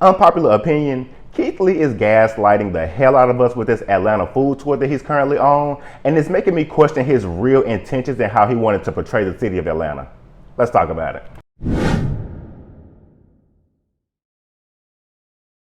Unpopular opinion, Keith Lee is gaslighting the hell out of us with this Atlanta food tour that he's currently on, and it's making me question his real intentions and how he wanted to portray the city of Atlanta. Let's talk about it.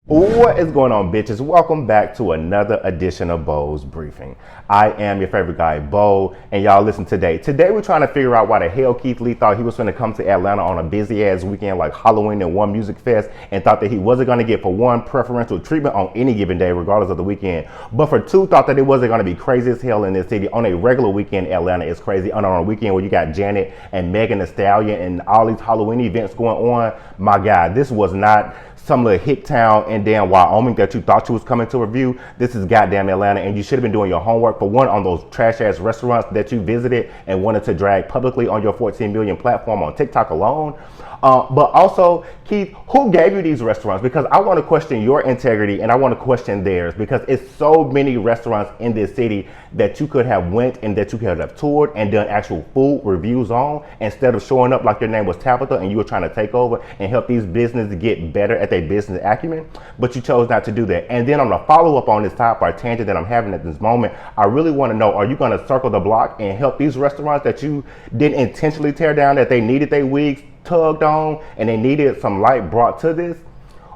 What is going on, bitches? Welcome back to another edition of Bo's Briefing. I am your favorite guy, Bo, and y'all listen today. Today we're trying to figure out why the hell Keith Lee thought he was going to come to Atlanta on a busy ass weekend like Halloween and One Music Fest, and thought that he wasn't going to get, for one, preferential treatment on any given day regardless of the weekend, but for two, thought that it wasn't going to be crazy as hell in this city. On a regular weekend, Atlanta is crazy. On a weekend where you got Janet and Megan Thee Stallion and all these Halloween events going on, my God, this was not some little hick town in damn Wyoming that you thought you was coming to review. This is goddamn Atlanta, and you should have been doing your homework, for one, on those trash ass restaurants that you visited and wanted to drag publicly on your 14 million platform on TikTok alone. But also, Keith, who gave you these restaurants? Because I want to question your integrity and I want to question theirs, because it's so many restaurants in this city that you could have went and that you could have toured and done actual food reviews on, instead of showing up like your name was Tabitha and you were trying to take over and help these businesses get better at their business acumen, but you chose not to do that. And then on the follow-up on this top or tangent that I'm having at this moment, I really want to know, are you going to circle the block and help these restaurants that you didn't intentionally tear down, that they needed their wigs tugged on and they needed some light brought to this?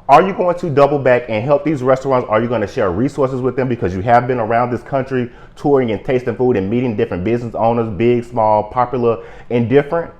Are you going to double back and help these restaurants? Are you going to share resources with them because you have been around this country touring and tasting food and meeting different business owners, big, small, popular, indifferent?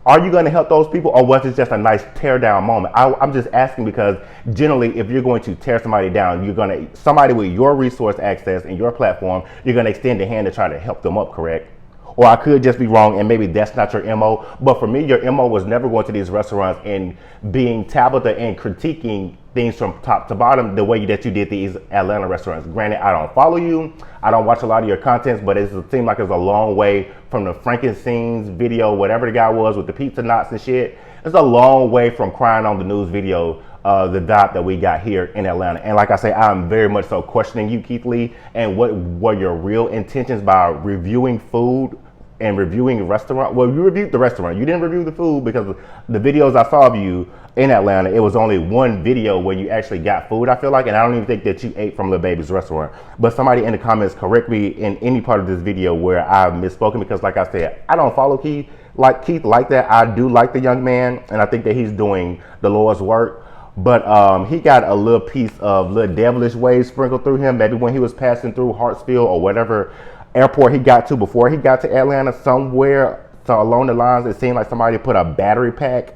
Are you going to help those people, or was it just a nice tear down moment? I'm just asking because generally, if you're going to tear somebody down, you're going to, somebody with your resource access and your platform, you're going to extend a hand to try to help them up, correct? Or I could just be wrong and maybe that's not your MO. But for me, your MO was never going to these restaurants and being Tabitha and critiquing things from top to bottom the way that you did these Atlanta restaurants. Granted, I don't follow you. I don't watch a lot of your contents, but it seemed like it's a long way from the Frankenstein's video, whatever the guy was with the pizza knots and shit. It's a long way from crying on the news video, the vibe that we got here in Atlanta. And like I say, I'm very much so questioning you, Keith Lee, and what were your real intentions by reviewing food and reviewing restaurant. Well, you reviewed the restaurant. You didn't review the food, because the videos I saw of you in Atlanta, it was only one video where you actually got food, I feel like, and I don't even think that you ate from Lil Baby's restaurant. But somebody in the comments correct me in any part of this video where I've misspoken, because like I said, I don't follow Keith like that. I do like the young man, and I think that he's doing the Lord's work. But he got a little piece of little devilish ways sprinkled through him, maybe when he was passing through Hartsfield or whatever airport he got to before he got to Atlanta. Somewhere so along the lines, it seemed like somebody put a battery pack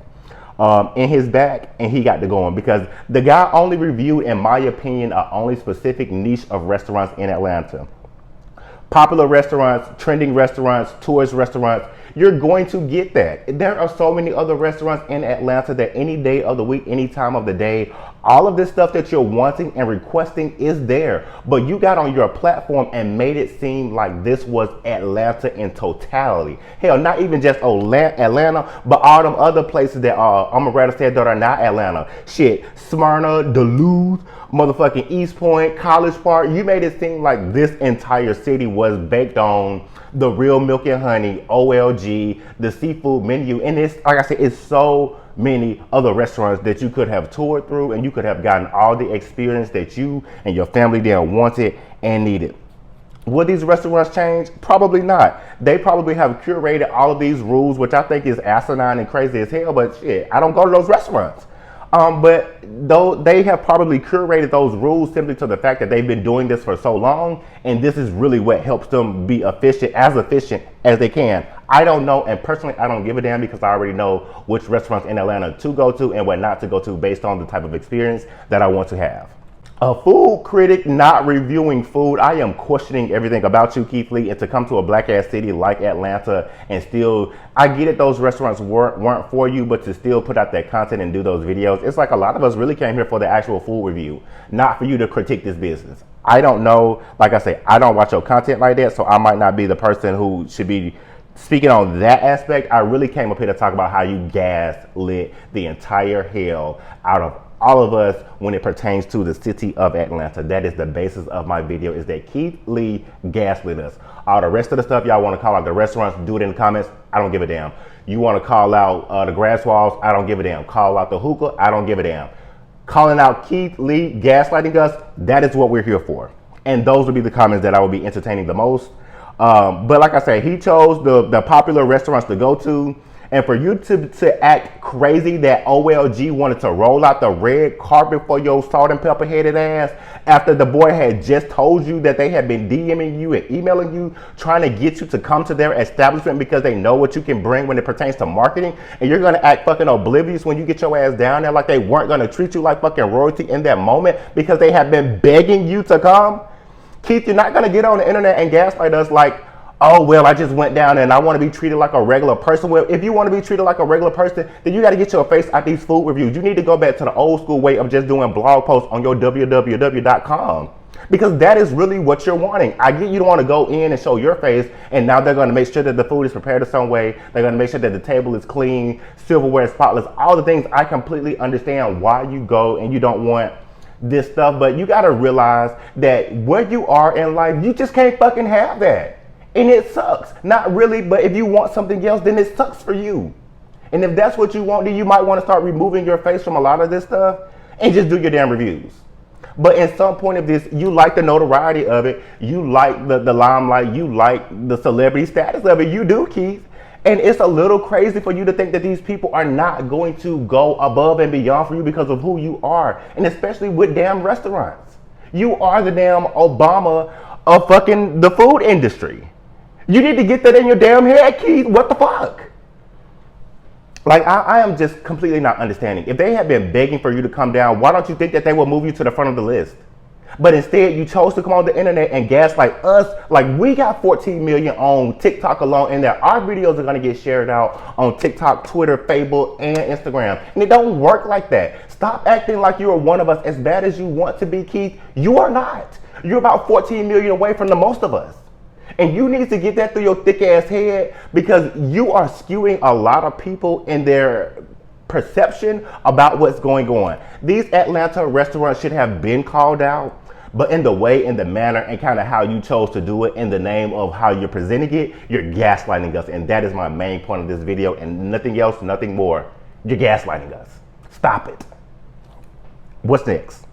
in his back and he got to going, because the guy only reviewed, in my opinion, a only specific niche of restaurants in Atlanta. Popular restaurants, trending restaurants, tourist restaurants. You're going to get that. There are so many other restaurants in Atlanta that any day of the week, any time of the day, all of this stuff that you're wanting and requesting is there. But you got on your platform and made it seem like this was Atlanta in totality. Hell, not even just Atlanta, but all them other places that I'm rather say that are not Atlanta. Shit, Smyrna, Duluth, motherfucking East Point, College Park. You made it seem like this entire city was baked on the real milk and honey, OLG, the seafood menu. And it's, like I said, it's so many other restaurants that you could have toured through and you could have gotten all the experience that you and your family there wanted and needed. Would these restaurants change? Probably not. They probably have curated all of these rules, which I think is asinine and crazy as hell, but shit, I don't go to those restaurants. But though they have probably curated those rules simply to the fact that they've been doing this for so long, and this is really what helps them be efficient as they can. I don't know, and personally I don't give a damn, because I already know which restaurants in Atlanta to go to and what not to go to based on the type of experience that I want to have. A food critic not reviewing food. I am questioning everything about you, Keith Lee, and to come to a black ass city like Atlanta and still, I get it, those restaurants weren't for you, but to still put out that content and do those videos, it's like a lot of us really came here for the actual food review, not for you to critique this business. I don't know, like I say, I don't watch your content like that, so I might not be the person who should be speaking on that aspect. I really came up here to talk about how you gaslit the entire hell out of all of us when it pertains to the city of Atlanta. That is the basis of my video, is that Keith Lee gaslit us. All the rest of the stuff y'all want to call out the restaurants, do it in the comments. I don't give a damn. You want to call out the grass walls, I don't give a damn. Call out the hookah, I don't give a damn. calling out Keith Lee, gaslighting us, that is what we're here for. And those would be the comments that I would be entertaining the most. But like I said, he chose the popular restaurants to go to. And for you to act crazy that OLG wanted to roll out the red carpet for your salt and pepper headed ass after the boy had just told you that they had been DMing you and emailing you trying to get you to come to their establishment because they know what you can bring when it pertains to marketing, and you're going to act fucking oblivious when you get your ass down there like they weren't going to treat you like fucking royalty in that moment because they have been begging you to come. Keith, you're not going to get on the internet and gaslight us like, oh, well, I just went down and I want to be treated like a regular person. Well, if you want to be treated like a regular person, then you got to get your face out these food reviews. You need to go back to the old school way of just doing blog posts on your www.com. Because that is really what you're wanting. I get you don't want to go in and show your face, and now they're going to make sure that the food is prepared in some way. They're going to make sure that the table is clean, silverware is spotless, all the things. I completely understand why you go and you don't want this stuff, but you got to realize that where you are in life, you just can't fucking have that. And it sucks. Not really, but if you want something else, then it sucks for you. And if that's what you want, then you might want to start removing your face from a lot of this stuff and just do your damn reviews. But at some point of this, you like the notoriety of it. You like the limelight. You like the celebrity status of it. You do, Keith. And it's a little crazy for you to think that these people are not going to go above and beyond for you because of who you are. And especially with damn restaurants. You are the damn Obama of fucking the food industry. You need to get that in your damn head, Keith. What the fuck? Like, I am just completely not understanding. If they have been begging for you to come down, why don't you think that they will move you to the front of the list? But instead, you chose to come on the internet and gaslight us. Like, we got 14 million on TikTok alone, and that our videos are going to get shared out on TikTok, Twitter, Facebook, and Instagram. And it don't work like that. Stop acting like you are one of us. As bad as you want to be, Keith, you are not. You're about 14 million away from the most of us. And you need to get that through your thick ass head because you are skewing a lot of people in their perception about what's going on. These Atlanta restaurants should have been called out, but in the way, in the manner, and kind of how you chose to do it in the name of how you're presenting it, you're gaslighting us. And that is my main point of this video, and nothing else, nothing more. You're gaslighting us. Stop it. What's next?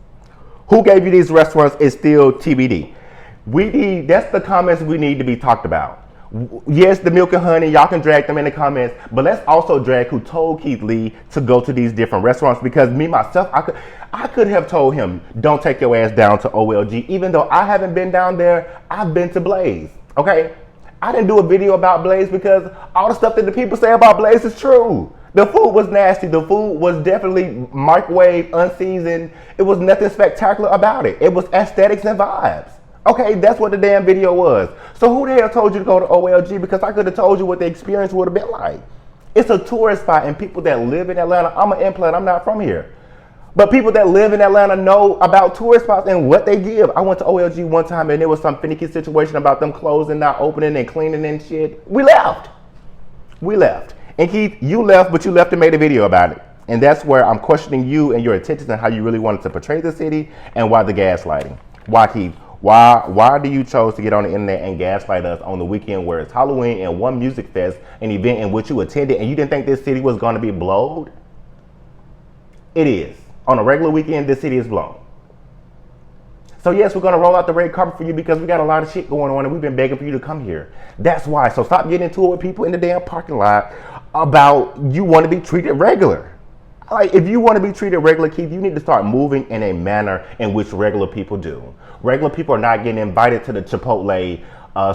Who gave you these restaurants is still TBD. That's the comments we need to be talked about. Yes, the milk and honey, y'all can drag them in the comments, but let's also drag who told Keith Lee to go to these different restaurants, because me, myself, I could have told him, don't take your ass down to OLG, even though I haven't been down there. I've been to Blaze, okay? I didn't do a video about Blaze because all the stuff that the people say about Blaze is true. The food was nasty. The food was definitely microwave, unseasoned. It was nothing spectacular about it. It was aesthetics and vibes. Okay, that's what the damn video was. So who the hell told you to go to OLG? Because I could have told you what the experience would have been like. It's a tourist spot, and people that live in Atlanta, I'm an implant, I'm not from here. But people that live in Atlanta know about tourist spots and what they give. I went to OLG one time and there was some finicky situation about them closing, not opening and cleaning and shit. We left. And Keith, you left, but you left and made a video about it. And that's where I'm questioning you and your intentions and how you really wanted to portray the city and why the gaslighting. Why, Keith? Why do you chose to get on the internet and gaslight us on the weekend where it's Halloween and one music fest, an event in which you attended, and you didn't think this city was going to be blowed? It is. On a regular weekend, this city is blown. So yes, we're going to roll out the red carpet for you because we got a lot of shit going on and we've been begging for you to come here. That's why. So stop getting into it with people in the damn parking lot about you want to be treated regular. Like, if you want to be treated regular, Keith, you need to start moving in a manner in which regular people do. Regular people are not getting invited to the Chipotle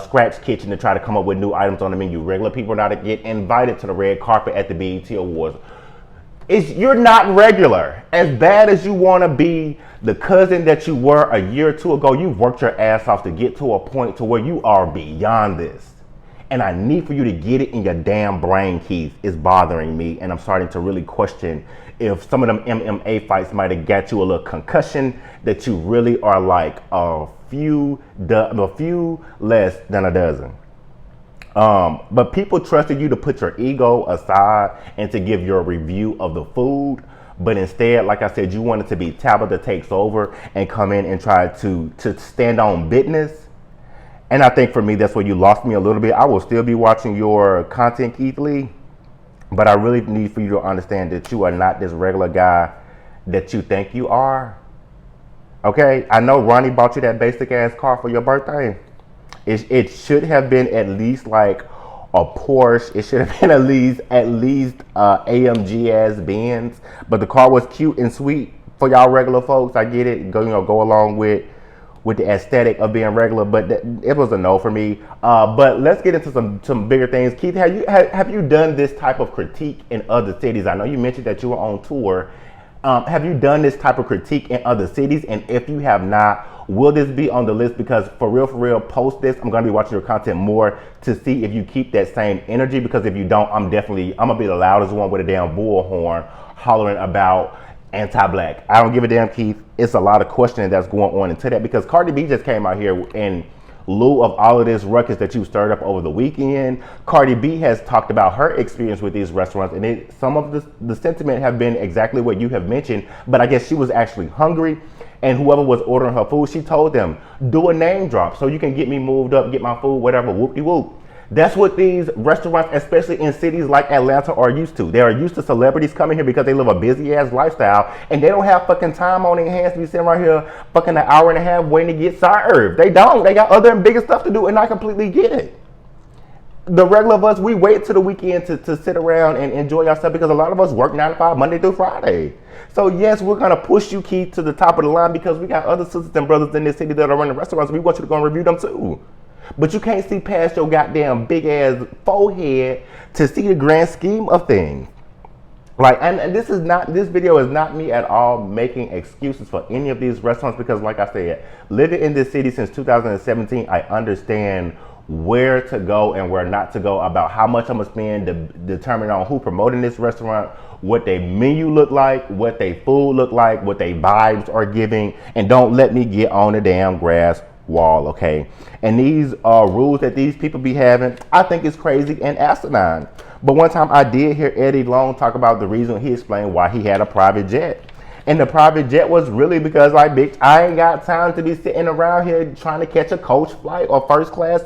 Scratch Kitchen to try to come up with new items on the menu. Regular people are not getting invited to the red carpet at the BET Awards. You're not regular. As bad as you want to be the cousin that you were a year or two ago, you've worked your ass off to get to a point to where you are beyond this. And I need for you to get it in your damn brain, Keith. It's bothering me, and I'm starting to really question if some of them MMA fights might have got you a little concussion, that you really are like a few less than a dozen. But people trusted you to put your ego aside and to give your review of the food. But instead, like I said, you wanted to be Tabitha Takes Over and come in and try to stand on business. And I think for me, that's where you lost me a little bit. I will still be watching your content, Keith Lee. But I really need for you to understand that you are not this regular guy that you think you are. Okay, I know Ronnie bought you that basic ass car for your birthday. It should have been at least like a Porsche. It should have been at least AMG ass Benz. But the car was cute and sweet for y'all regular folks. I get it. Go along with the aesthetic of being regular, but it was a no for me. But let's get into some bigger things. Keith, have you done this type of critique in other cities? I know you mentioned that you were on tour. Have you done this type of critique in other cities? And if you have not, will this be on the list? Because for real, post this. I'm going to be watching your content more to see if you keep that same energy. Because if you don't, I'm going to be the loudest one with a damn bullhorn hollering about anti-black. I don't give a damn, Keith. It's a lot of questioning that's going on into that, because Cardi B just came out here in lieu of all of this ruckus that you stirred up over the weekend. Cardi B has talked about her experience with these restaurants, and some of the sentiment have been exactly what you have mentioned, but I guess she was actually hungry, and whoever was ordering her food, she told them, do a name drop so you can get me moved up, get my food, whatever, whoop-de-whoop. That's what these restaurants, especially in cities like Atlanta, are used to. They are used to celebrities coming here because they live a busy ass lifestyle, and they don't have fucking time on their hands to be sitting right here fucking an hour and a half waiting to get served. They don't. They got other and bigger stuff to do, and I completely get it. The regular of us, we wait till the weekend to sit around and enjoy ourselves, because a lot of us work 9 to 5 Monday through Friday. So yes, we're gonna push you, Keith, to the top of the line, because we got other sisters and brothers in this city that are running restaurants, and we want you to go and review them too. But you can't see past your goddamn big ass forehead to see the grand scheme of things. Like, and this video is not me at all making excuses for any of these restaurants, because like I said, living in this city since 2017, I understand where to go and where not to go, about how much I'm gonna spend to determine on who promoting this restaurant, what they menu look like, what they food look like, what they vibes are giving, and don't let me get on the damn grass wall, okay? And these rules that these people be having, I think it's crazy and asinine. But one time I did hear Eddie Long talk about the reason. He explained why he had a private jet. And the private jet was really because, like, bitch, I ain't got time to be sitting around here trying to catch a coach flight or first class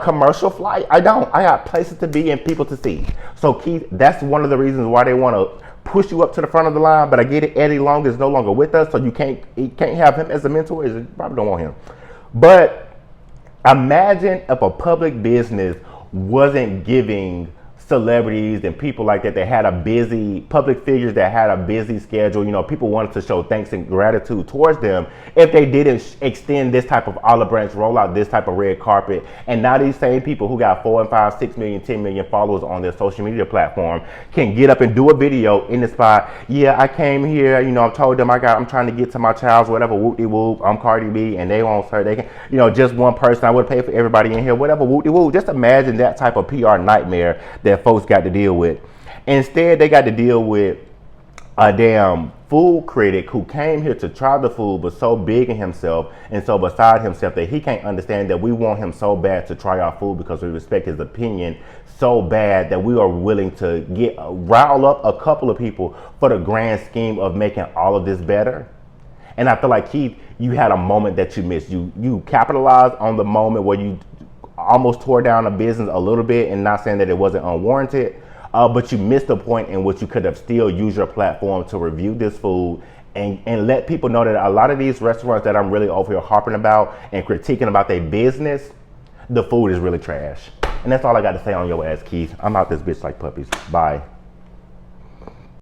commercial flight. I don't. I got places to be and people to see. So Keith, that's one of the reasons why they want to push you up to the front of the line. But I get it, Eddie Long is no longer with us, so you can't have him as a mentor. You probably don't want him. But imagine if a public business wasn't giving celebrities and people like that had a busy, public figures that had a busy schedule, people wanted to show thanks and gratitude towards them, if they didn't extend this type of olive branch, roll out this type of red carpet. And now these same people who got 4 and 5, 6 million, 10 million followers on their social media platform can get up and do a video in the spot. Yeah, I came here, I told them I'm trying to get to my child's whatever, whoop-de-whoop, I'm Cardi B, and they won't say they can, just one person, I would pay for everybody in here, whatever, whoop-de-whoop. Just imagine that type of PR nightmare that folks got to deal with. Instead, they got to deal with a damn food critic who came here to try the food, but so big in himself and so beside himself that he can't understand that we want him so bad to try our food because we respect his opinion so bad that we are willing to rile up a couple of people for the grand scheme of making all of this better. And I feel like, Keith, you had a moment that you missed. You capitalized on the moment where you almost tore down a business a little bit, and not saying that it wasn't unwarranted, but you missed the point in which you could have still used your platform to review this food and let people know that a lot of these restaurants that I'm really over here harping about and critiquing about their business, the food is really trash. And that's all I got to say on your ass, Keith. I'm out this bitch like puppies. Bye.